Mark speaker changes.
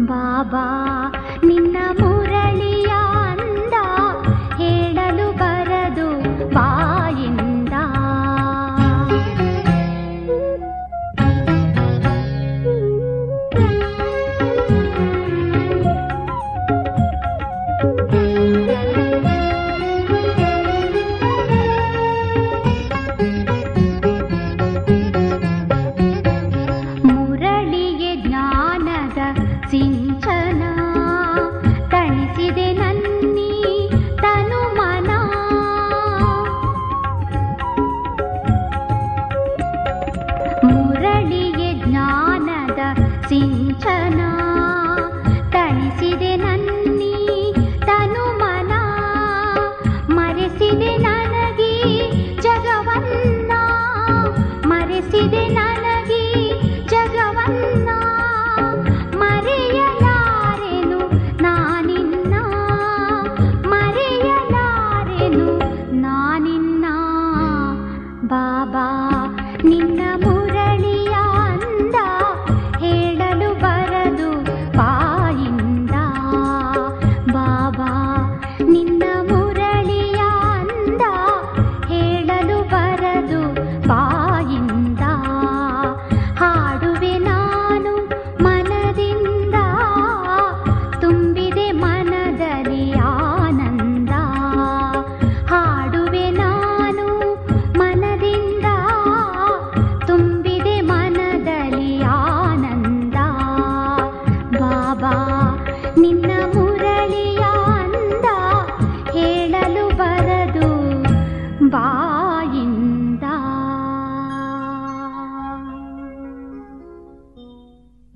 Speaker 1: ಬಾಬಾ ನಿನ್ನ ಮುರಳಿಯ ಅಂದ ಹೇಳಲು ಬರದು ಬಾಯಿಂದ. ಮುರಳಿಗೆ ಜ್ಞಾನದ ಸಿಂಚನ ತಣಿಸಿದೆ ನನ್ನಿ ತನು ಮನ. ಮುರಳಿಗೆ ಜ್ಞಾನದ ಸಿಂಚನ ತಣಿಸಿದೆ ನನ್ನಿ ತನು ಮನ. ಮರೆಸಿದೆ ನನಗೆ ಜಗವನ್ನ, ಮರೆಸಿದೆ ನನಗೆ ಜಗವನ್ನ. ಮರೆಯಲಾರೆನು ನಾನಿನ್ನ, ಮರೆಯಲಾರೆನು ನಾನಿನ್ನ. ಬಾಬಾ ನಿನ್ನ ಮುರಳಿಯ ಅಂದ ಹೇಳಲು ಬರದು ಬಾಯಿಂದ. ಬಾಬಾ ನಿನ್ನ ಮುರಳಿಯ ಅಂದ ಹೇಳಲು ಬರದು ಬಾಯಿಂದ. ಹಾಡುವೆ ನಾನು ಮನದಿಂದ, ತುಂಬಿದೆ ಮನದಲ್ಲಿ ಆನಂದ. ಹಾಡುವೆ ನಾನು ಮನದಿಂದ, ತುಂಬಿದೆ ಮನದಲ್ಲಿ ಆನಂದ. ಬಾಬಾ ನಿನ್ನ ಮುರಳಿಯ ಅಂದ ಹೇಳಲು ಬರದು ಬಾ.